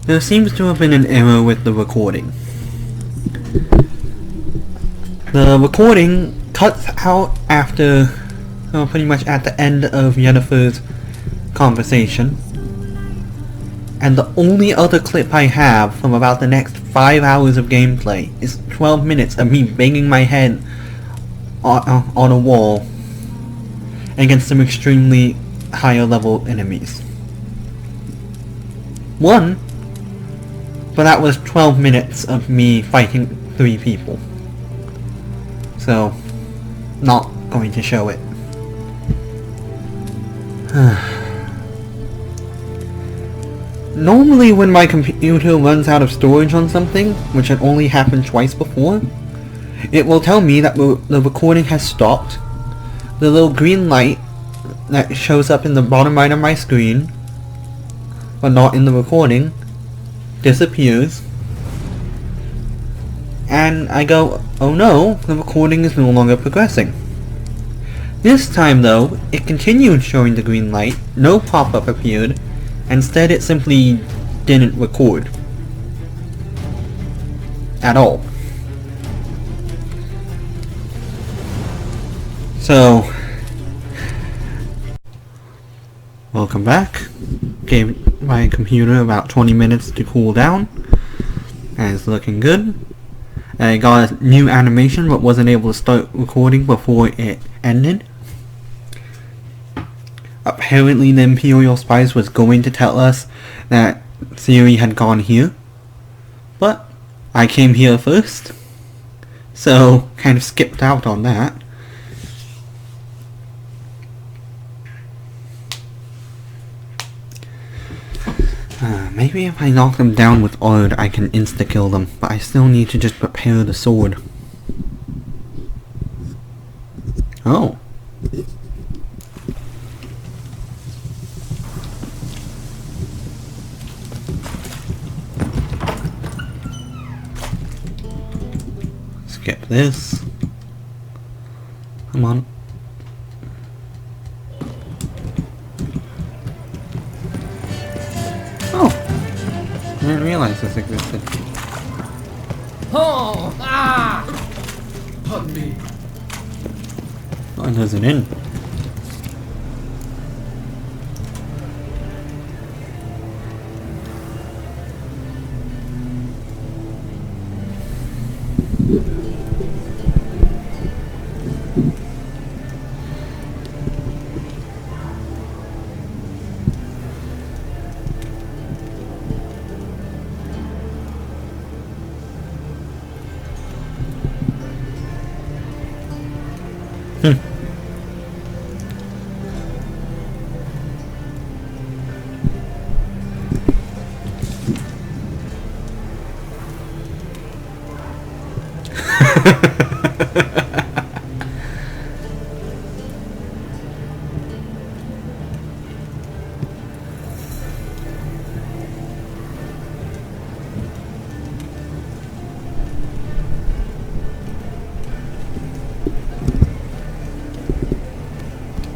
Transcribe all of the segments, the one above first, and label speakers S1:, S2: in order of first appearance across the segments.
S1: There seems to have been an error with the recording. The recording cuts out after, well, pretty much at the end of Yennefer's conversation. And the only other clip I have from about the next 5 hours of gameplay is 12 minutes of me banging my head on a wall against some extremely higher level enemies. But that was 12 minutes of me fighting 3 people. So, not going to show it. Normally when my computer runs out of storage on something, which had only happened twice before, it will tell me that the recording has stopped. The little green light that shows up in the bottom right of my screen, but not in the recording, disappears. And I go, oh no, the recording is no longer progressing. This time though, it continued showing the green light, no pop-up appeared. Instead, it simply didn't record. At all. So, welcome back. Gave my computer about 20 minutes to cool down. And it's looking good. I got a new animation but wasn't able to start recording before it ended. Apparently the Imperial Spies was going to tell us that Ciri had gone here, but I came here first, so kind of skipped out on that. Maybe if I knock them down with Ard I can insta-kill them, but I still need to just prepare the sword. Oh. Skip this. Come on. Oh! I didn't realize this existed.
S2: Oh! Ah! Pardon me.
S1: Oh, there's an inn.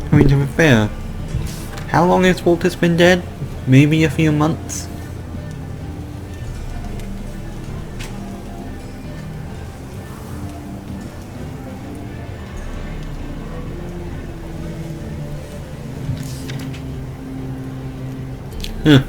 S1: I mean, to be fair, how long has Walter's been dead? Maybe a few months? Huh.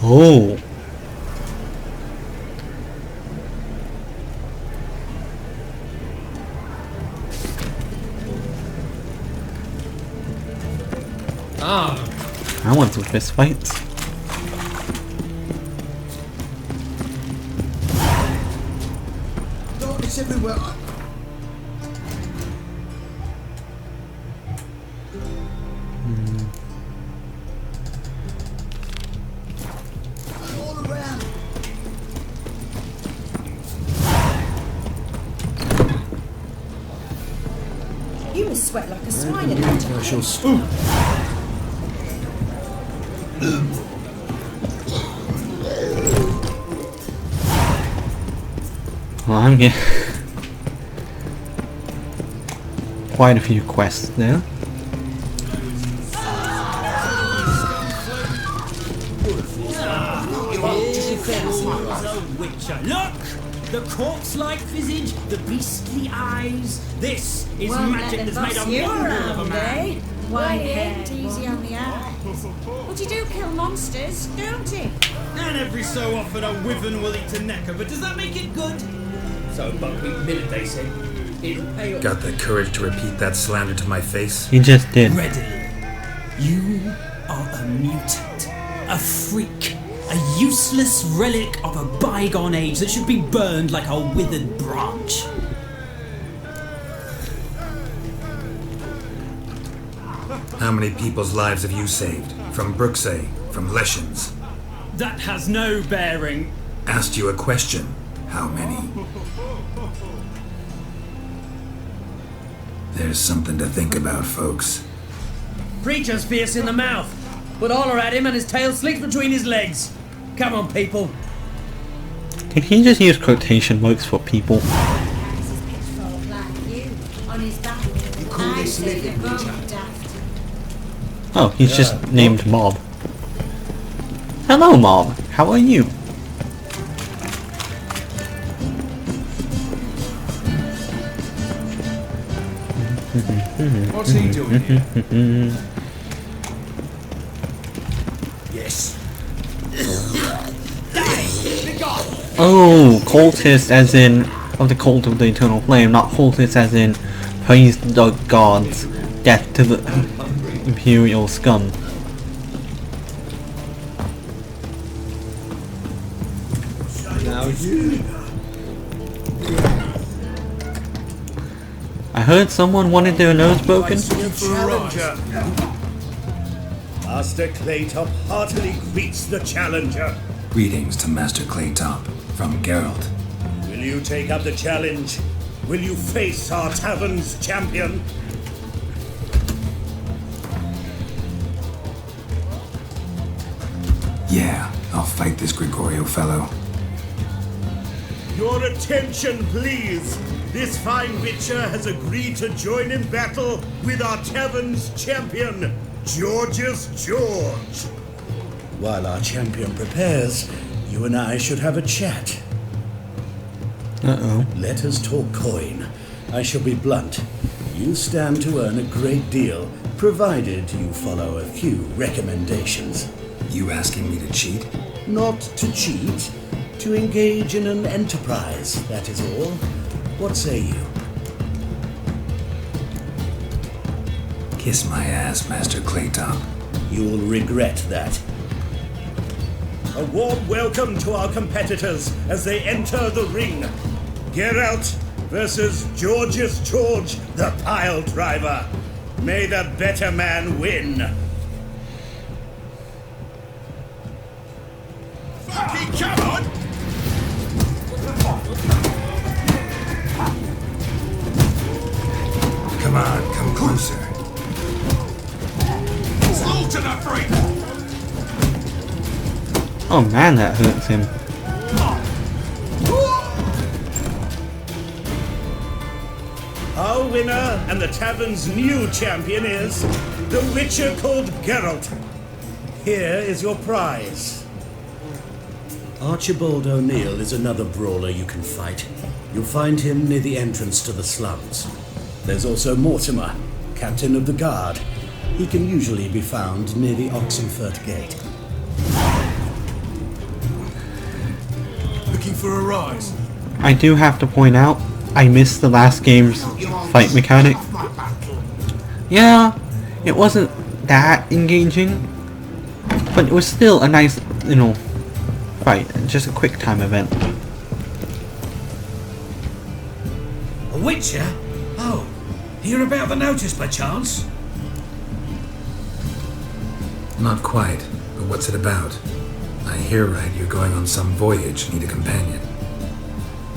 S1: Oh.
S2: Ah!
S1: I want some fist fights.
S2: Darkness everywhere. All around.
S3: You must sweat like a swine at that time.
S1: Well, I'm getting quite a few quests there.
S4: Witcher, look! The corpse-like visage, the beastly eyes. This is magic that's made a mongrel of a man.
S3: White-haired, easy on the eye. But you do kill monsters, don't you?
S4: And every so often a wyvern will eat a necker, but does that make it good? So buckwheat millet, they say. It'll pay off.
S5: Got the courage to repeat that slander to my face?
S1: He just did.
S4: Readily. You are a mutant, a freak, a useless relic of a bygone age that should be burned like a withered branch.
S5: How many people's lives have you saved? From Bruxay? From Leshens?
S4: That has no bearing.
S5: Asked you a question. How many? There's something to think about, folks.
S4: Preacher's fierce in the mouth, but holler at him and his tail slicks between his legs. Come on, people.
S1: Can he just use quotation marks for people?
S3: Carries his pitchfork like you, on his back.
S2: You call
S3: I
S2: this
S3: say
S2: living,
S3: you're
S2: Witcher?
S3: both daft.
S1: Oh, he's just named Mob. Hello, Mob. How are you?
S2: What's he doing here?
S4: Yes.
S1: Oh, cultist as in of the cult of the eternal flame, not cultist as in praise the gods, death to the imperial scum.
S2: Now you.
S1: I heard someone wanted their nose broken.
S6: Challenger. Master Claytop heartily greets the challenger.
S5: Greetings to Master Claytop from Geralt.
S6: Will you take up the challenge? Will you face our tavern's champion?
S5: Yeah, I'll fight this Gregorio fellow.
S6: Your attention, please. This fine witcher has agreed to join in battle with our tavern's champion, George's George. While our champion prepares, you and I should have a chat.
S1: Uh-oh.
S6: Let us talk coin. I shall be blunt. You stand to earn a great deal, provided you follow a few recommendations.
S5: You asking me to cheat?
S6: Not to cheat, to engage in an enterprise, that is all. What say you?
S5: Kiss my ass, Master Claytop.
S6: You'll regret that. A warm welcome to our competitors as they enter the ring. Geralt versus George's George, the pile driver. May the better man win.
S2: Fucking come on!
S5: Come on, come closer.
S2: Slaughter the freak!
S1: Oh man, that hurts him.
S6: Our winner and the tavern's new champion is the Witcher called Geralt. Here is your prize. Archibald O'Neill is another brawler you can fight. You'll find him near the entrance to the slums. There's also Mortimer, captain of the guard. He can usually be found near the Oxenfurt Gate.
S2: Looking for a rise?
S1: I do have to point out, I missed the last game's fight mechanic. Yeah, it wasn't that engaging, but it was still a nice, fight. Just a quick time event.
S4: A witcher? Oh, hear about the notice by chance?
S5: Not quite, but what's it about? I hear right, you're going on some voyage, need a companion.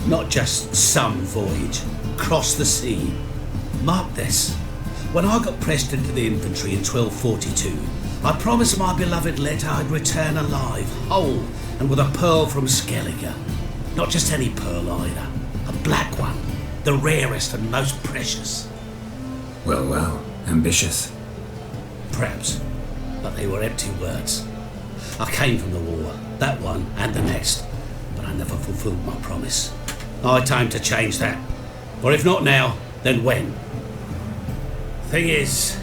S6: Not just some voyage. Cross the sea. Mark this.
S7: When I got pressed into the infantry in 1242, I promised my beloved Letta I'd return alive, whole, and with a pearl from Skellige. Not just any pearl either, a black one, the rarest and most precious.
S5: Well, well, ambitious.
S7: Perhaps, but they were empty words. I came from the war, that one and the next, but I never fulfilled my promise. I had time to change that, or if not now, then when? Thing is,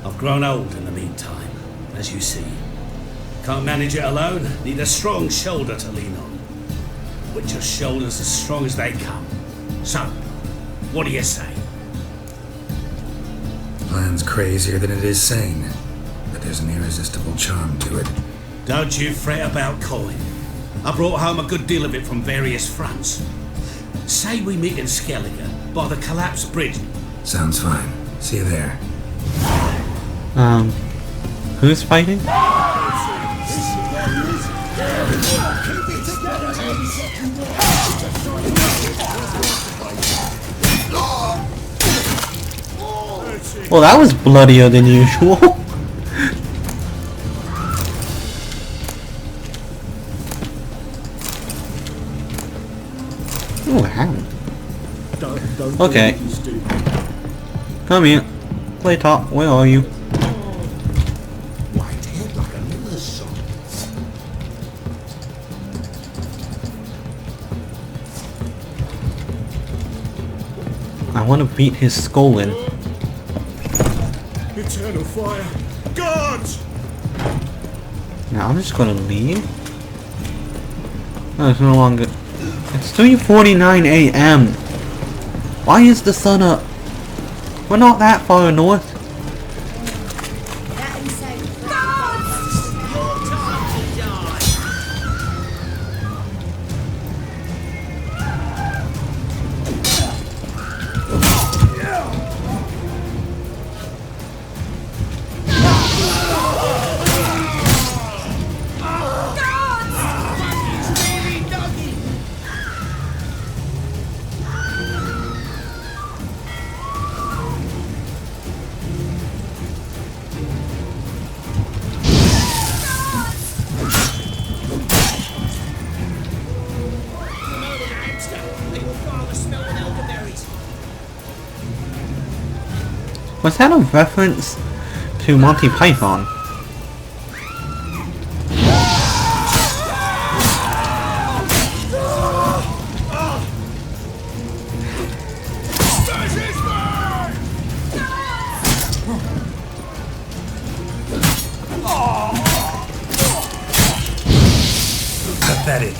S7: I've grown old in the meantime, as you see. Can't manage it alone, need a strong shoulder to lean on. Witcher's shoulders as strong as they come. So, what do you say?
S5: Plan's crazier than it is sane, but there's an irresistible charm to it.
S7: Don't you fret about coin. I brought home a good deal of it from various fronts. Say we meet in Skellige by the collapsed bridge.
S5: Sounds fine. See you there.
S1: Who's fighting? Well, that was bloodier than usual. Oh, hound. Okay. Come here. Play top. Where are you? I want to beat his skull in.
S6: Eternal fire! Guards!
S1: Now I'm just gonna leave. No, it's no longer. It's 3:49 a.m. Why is the sun up? We're not that far north. Was that a reference to Monty Python?
S5: Pathetic.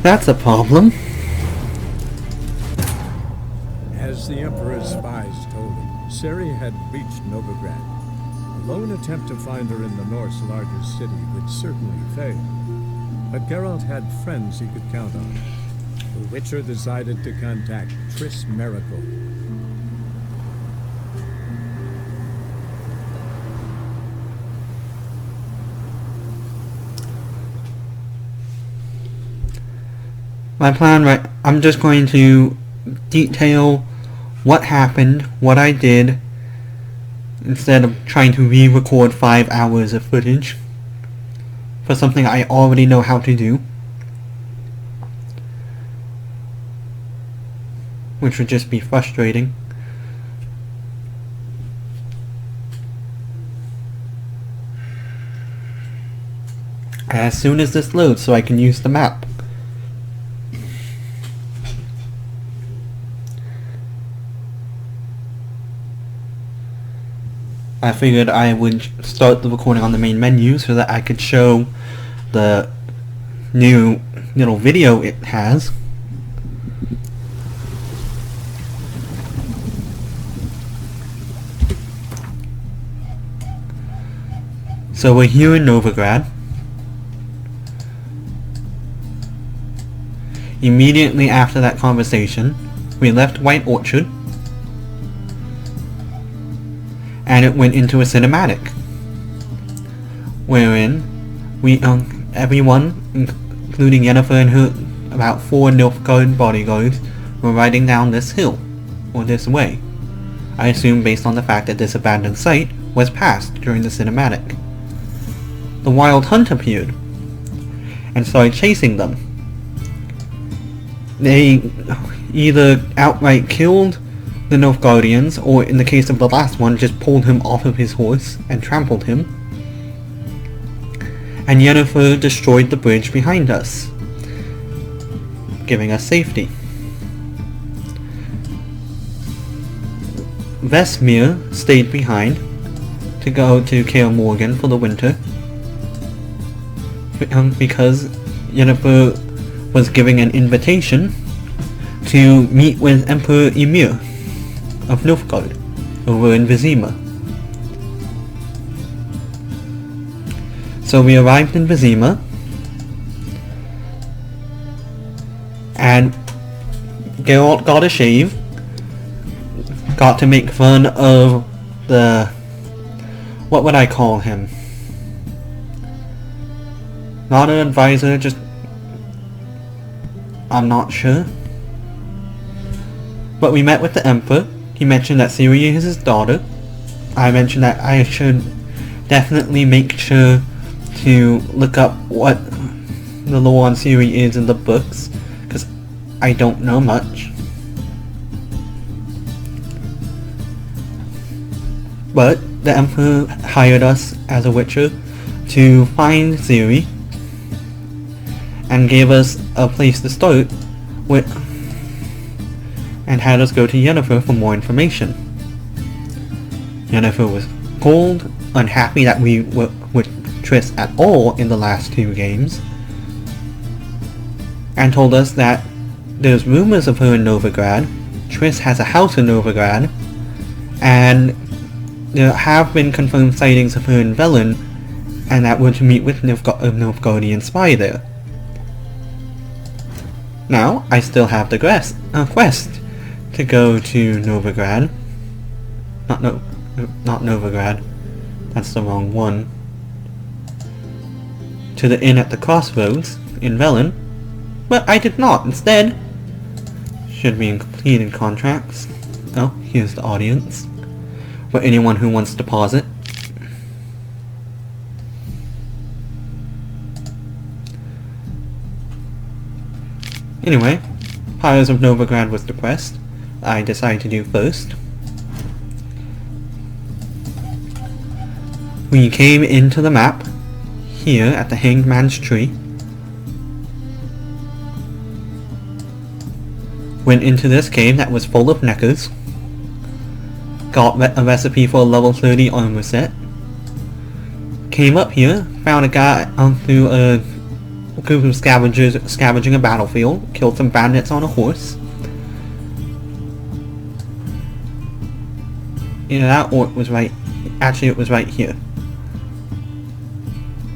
S1: That's a problem.
S8: As the Emperor's spies told him, Ciri had reached Novigrad. A lone attempt to find her in the North's largest city would certainly fail. But Geralt had friends he could count on. The Witcher decided to contact Triss Merigold.
S1: My plan, right? I'm just going to detail what happened, what I did, instead of trying to re-record 5 hours of footage for something I already know how to do, which would just be frustrating. As soon as this loads, so I can use the map. I figured I would start the recording on the main menu so that I could show the new little video it has. So we're here in Novigrad. Immediately after that conversation, we left White Orchard, and it went into a cinematic, wherein we, everyone, including Yennefer and her about 4 Nilfgaard bodyguards, were riding down this hill, or this way. I assume based on the fact that this abandoned site was passed during the cinematic. The Wild Hunt appeared, and started chasing them. They either outright killed the Nilfgaardians, or in the case of the last one, just pulled him off of his horse and trampled him. And Yennefer destroyed the bridge behind us, giving us safety. Vesmir stayed behind to go to Kaer Morhen for the winter, because Yennefer was giving an invitation to meet with Emperor Ymir of Nilfgaard over in Vizima. So we arrived in Vizima, and Geralt got a shave, got to make fun of the... what would I call him? Not an advisor, just... I'm not sure. But we met with the Emperor. He mentioned that Ciri is his daughter. I mentioned that I should definitely make sure to look up what the lore on Ciri is in the books, because I don't know much. But the Emperor hired us as a witcher to find Ciri, and gave us a place to start with, and had us go to Yennefer for more information. Yennefer was cold, unhappy that we were with Triss at all in the last 2 games, and told us that there's rumors of her in Novigrad. Triss has a house in Novigrad, and there have been confirmed sightings of her in Velen, and that we're to meet with a Nilfgaardian spy there. Now, I still have the quest to go to Novigrad. Not Novigrad. That's the wrong one. To the inn at the crossroads in Velen. But I did not. Instead, should be in completed contracts. Oh, here's the audience. For anyone who wants to pause it. Anyway, Pyres of Novigrad was the quest I decided to do first. We came into the map, here at the Hanged Man's Tree. Went into this cave that was full of neckers. Got a recipe for a level 30 armor set. Came up here, found a guy through a group of scavengers scavenging a battlefield, killed some bandits on a horse. Yeah, that orc was right. Actually, it was right here.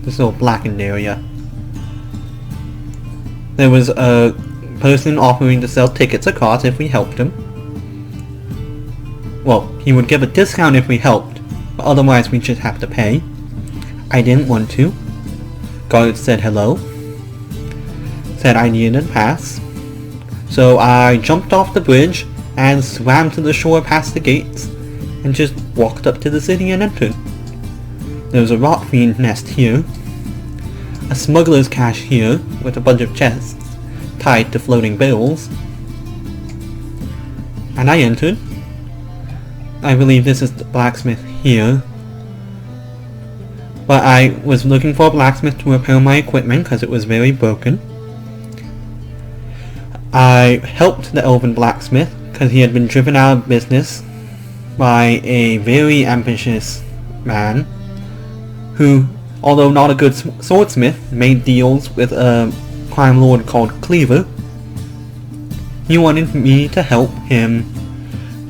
S1: This little blackened area. There was a person offering to sell tickets across if we helped him. Well, he would give a discount if we helped, but otherwise we'd just have to pay. I didn't want to. Guard said hello. Said I needed a pass. So I jumped off the bridge and swam to the shore past the gates and just walked up to the city and entered. There was a rot fiend nest here, a smuggler's cache here with a bunch of chests tied to floating barrels, and I entered. I believe this is the blacksmith here, but I was looking for a blacksmith to repair my equipment because it was very broken. I helped the elven blacksmith because he had been driven out of business by a very ambitious man who, although not a good swordsmith, made deals with a crime lord called Cleaver. He wanted me to help him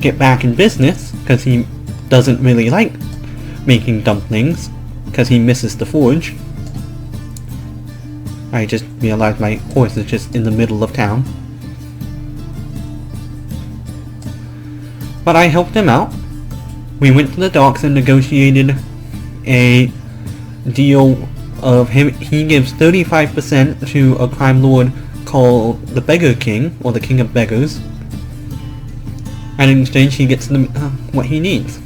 S1: get back in business because he doesn't really like making dumplings because he misses the forge. I just realized my horse is just in the middle of town. But I helped him out. We went to the docks and negotiated a deal of him. He gives 35% to a crime lord called the Beggar King, or the King of Beggars. And in exchange he gets what he needs.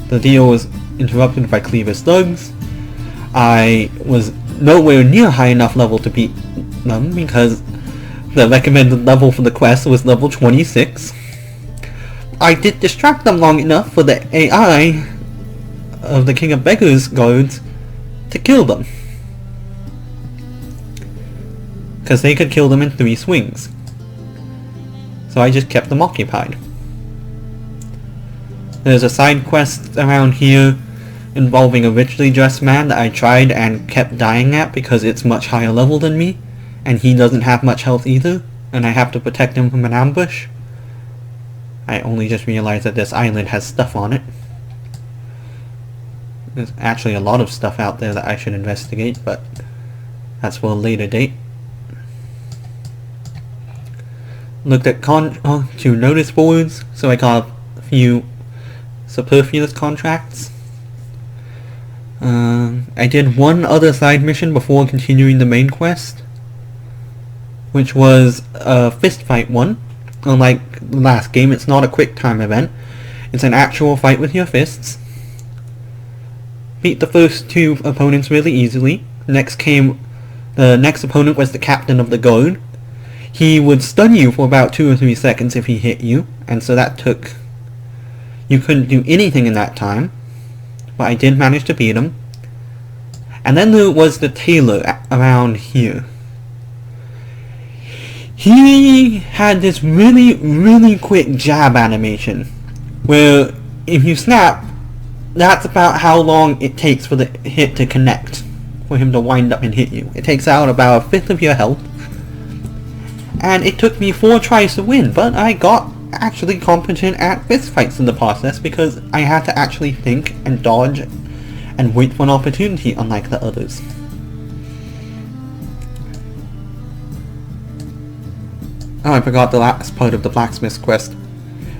S1: The deal was interrupted by Cleaver's thugs. I was nowhere near high enough level to beat them because the recommended level for the quest was level 26. I did distract them long enough for the AI of the King of Beggars guards to kill them, because they could kill them in 3 swings. So I just kept them occupied. There's a side quest around here involving a richly dressed man that I tried and kept dying at because it's much higher level than me, and he doesn't have much health either, and I have to protect him from an ambush. I only just realized that this island has stuff on it. There's actually a lot of stuff out there that I should investigate, but that's for a later date. Looked at 2 notice boards, so I got a few superfluous contracts. I did one other side mission before continuing the main quest, which was a fist fight one. Unlike the last game, it's not a quick time event. It's an actual fight with your fists. Beat the first 2 opponents really easily. The next opponent was the captain of the guard. He would stun you for about 2 or 3 seconds if he hit you, and so that took... You couldn't do anything in that time, but I did manage to beat him. And then there was the tailor around here. He had this really quick jab animation, where if you snap, that's about how long it takes for the hit to connect, for him to wind up and hit you. It takes out about 1/5 of your health, and it took me 4 tries to win, but I got actually competent at fist fights in the process because I had to actually think and dodge and wait for an opportunity, unlike the others. Oh, I forgot the last part of the blacksmith quest.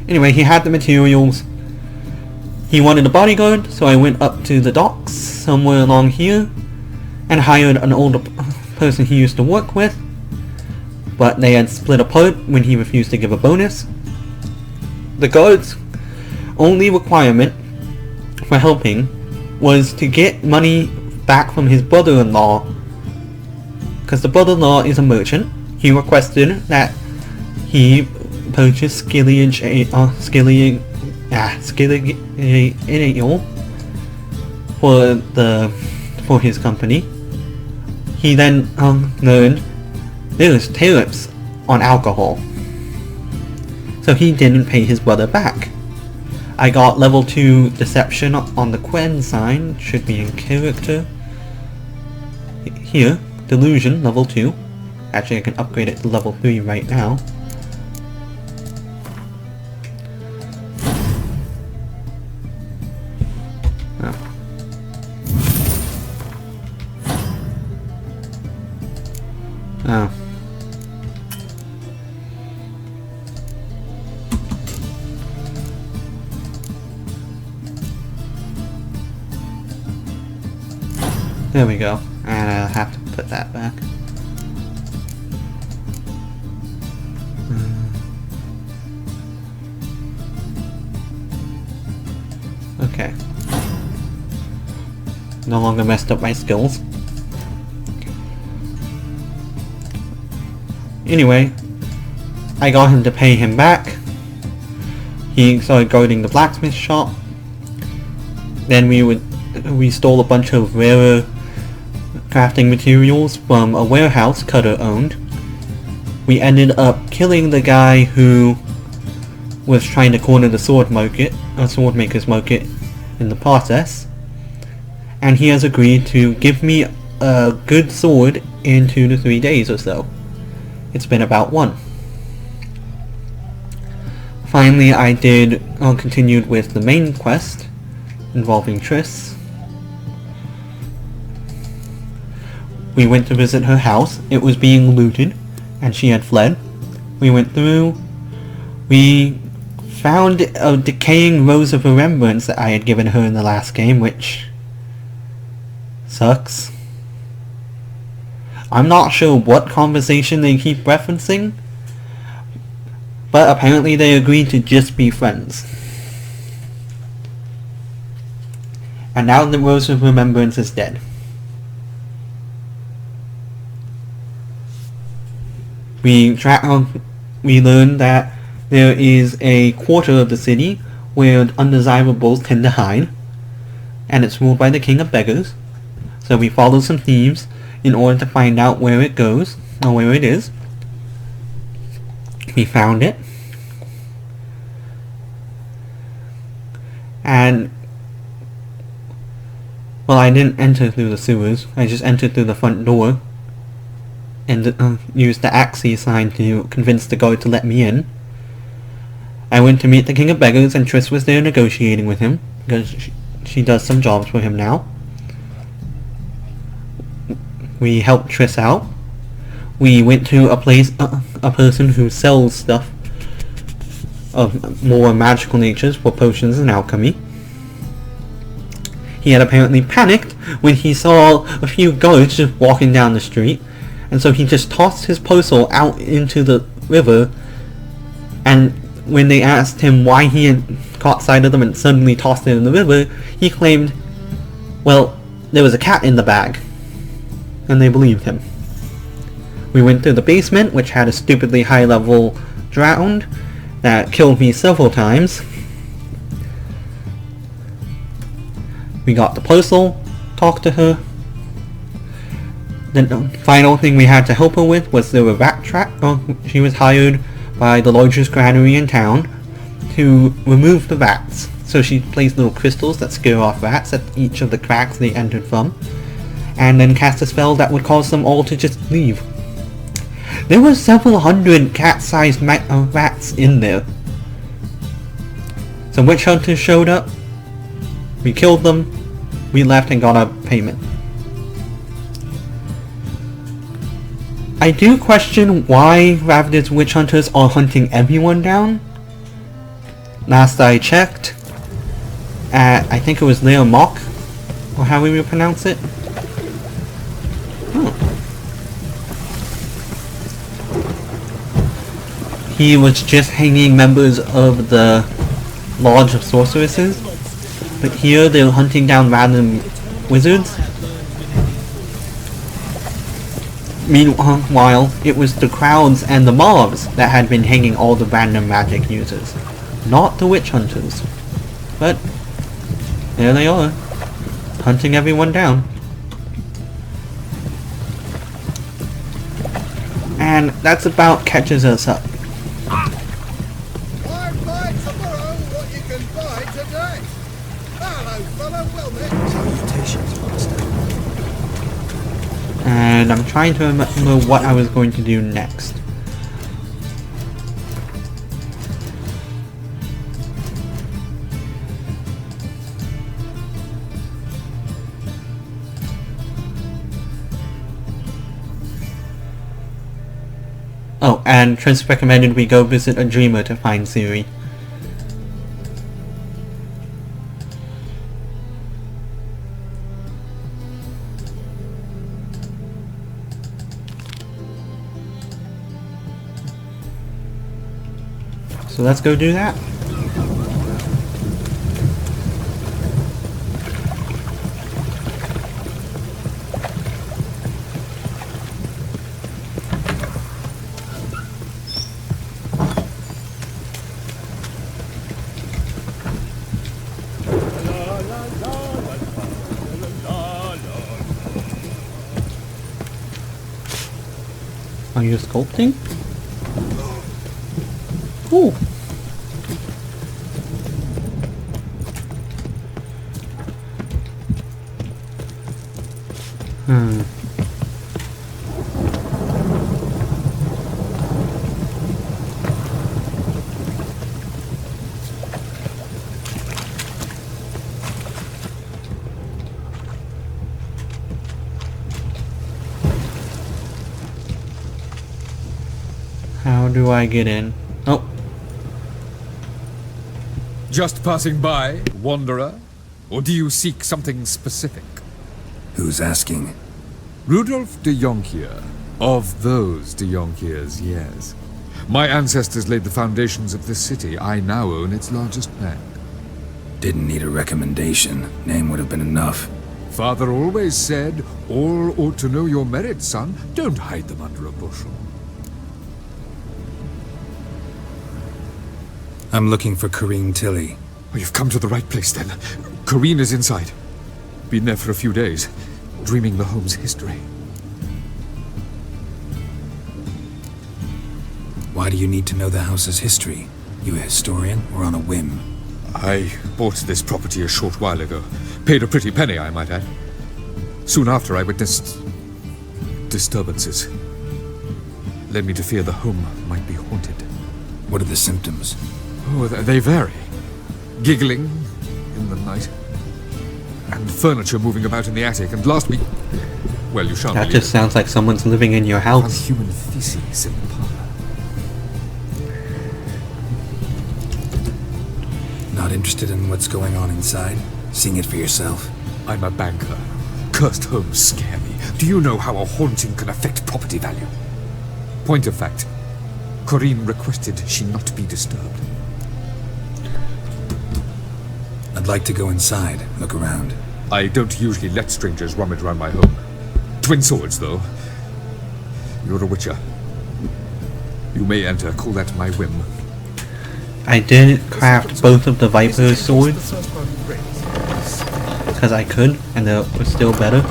S1: Anyway, he had the materials. He wanted a bodyguard, so I went up to the docks somewhere along here and hired an older person he used to work with, but they had split apart when he refused to give a bonus. The guard's only requirement for helping was to get money back from his brother-in-law, because the brother-in-law is a merchant. He requested that he purchase skillage ale for his company. He then learned there's tariffs on alcohol, so he didn't pay his brother back. I got level 2 deception on the Quen sign, should be in character. Here, delusion, level 2. Actually, I can upgrade it to level 3 right now. Oh. There we go. And I'll have to put that back. Okay. No longer messed up my skills. Anyway, I got him to pay him back. He started guarding the blacksmith shop. Then we stole a bunch of rarer crafting materials from a warehouse Cutter owned. We ended up killing the guy who was trying to corner the sword maker's market in the process. And he has agreed to give me a good sword in 2 to 3 days or so. It's been about 1. Finally, I continued with the main quest involving Triss. We went to visit her house. It was being looted, and she had fled. We went through. We found a decaying Rose of Remembrance that I had given her in the last game, which sucks. I'm not sure what conversation they keep referencing, but apparently they agreed to just be friends. And now the Rose of Remembrance is dead. We learned that there is a quarter of the city where undesirables tend to hide, and it's ruled by the King of Beggars. So we follow some thieves in order to find out where it goes, or where it is. We found it. And, well, I didn't enter through the sewers. I just entered through the front door and used the Axie sign to convince the guard to let me in. I went to meet the King of Beggars, and Triss was there negotiating with him, because she does some jobs for him now. We helped Triss out. We went to a place, a person who sells stuff of more magical natures for potions and alchemy. He had apparently panicked when he saw a few guards just walking down the street, and so he just tossed his postal out into the river, and when they asked him why he had caught sight of them and suddenly tossed it in the river, he claimed, well, there was a cat in the bag. And they believed him. We went through the basement, which had a stupidly high level drowned that killed me several times. We got the postal, talked to her. The final thing we had to help her with was the rat trap. She was hired by the largest granary in town to remove the rats. So she placed little crystals that scare off rats at each of the cracks they entered from, and then cast a spell that would cause them all to just leave. There were several hundred cat-sized rats in there. Some witch hunters showed up, we killed them, we left and got our payment. I do question why Ravni's witch hunters are hunting everyone down. Last I checked, at I think it was Leo Mock, or how we would pronounce it. He was just hanging members of the Lodge of Sorceresses, but here they're hunting down random wizards. Meanwhile, it was the crowds and the mobs that had been hanging all the random magic users, not the witch hunters. But there they are, hunting everyone down. And that's about catches us up. And I'm trying to remember what I was going to do next. Oh, and Triss recommended we go visit a dreamer to find Ciri. So let's go do that. Are you sculpting? Cool. do I get in? Oh,
S9: Just passing by, wanderer? Or do you seek something specific?
S5: Who's asking?
S9: Rudolf de Jonkier. Of those de Jonkiers, yes. My ancestors laid the foundations of this city. I now own its largest bank.
S5: Didn't need a recommendation. Name would have been enough.
S9: Father always said, all ought to know your merits, son. Don't hide them under a bushel.
S5: I'm looking for Corrine Tilly.
S9: Oh, you've come to the right place, then. Corrine is inside. Been there for a few days, dreaming the home's history.
S5: Why do you need to know the house's history? You a historian or on a whim?
S9: I bought this property a short while ago. Paid a pretty penny, I might add. Soon after, I witnessed disturbances. Led me to fear the home might be haunted.
S5: What are the symptoms?
S9: Oh, they vary. Giggling in the night. And furniture moving about in the attic. And last week... Well, you shan't
S1: that
S9: believe
S1: just sounds like someone's living in your
S9: found
S1: house.
S9: human feces in the parlor.
S5: Not interested in what's going on inside? Seeing it for yourself?
S9: I'm a banker. Cursed homes scare me. Do you know how a haunting can affect property value? Point of fact, Corrine requested she not be disturbed.
S5: I'd like to go inside, look around.
S9: I don't usually let strangers rummage around my home. Twin swords, though. You're a witcher. You may enter, call that my whim.
S1: I did craft both of the Viper's swords because I could, and they were still better.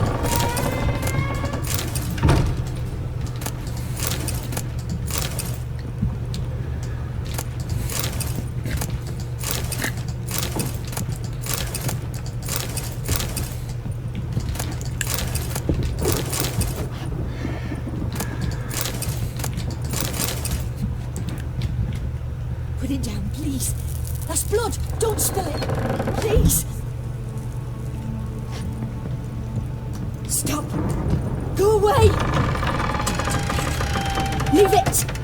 S3: Put it down, please. That's blood. Don't spill it. Please. Stop. Go away. Leave it.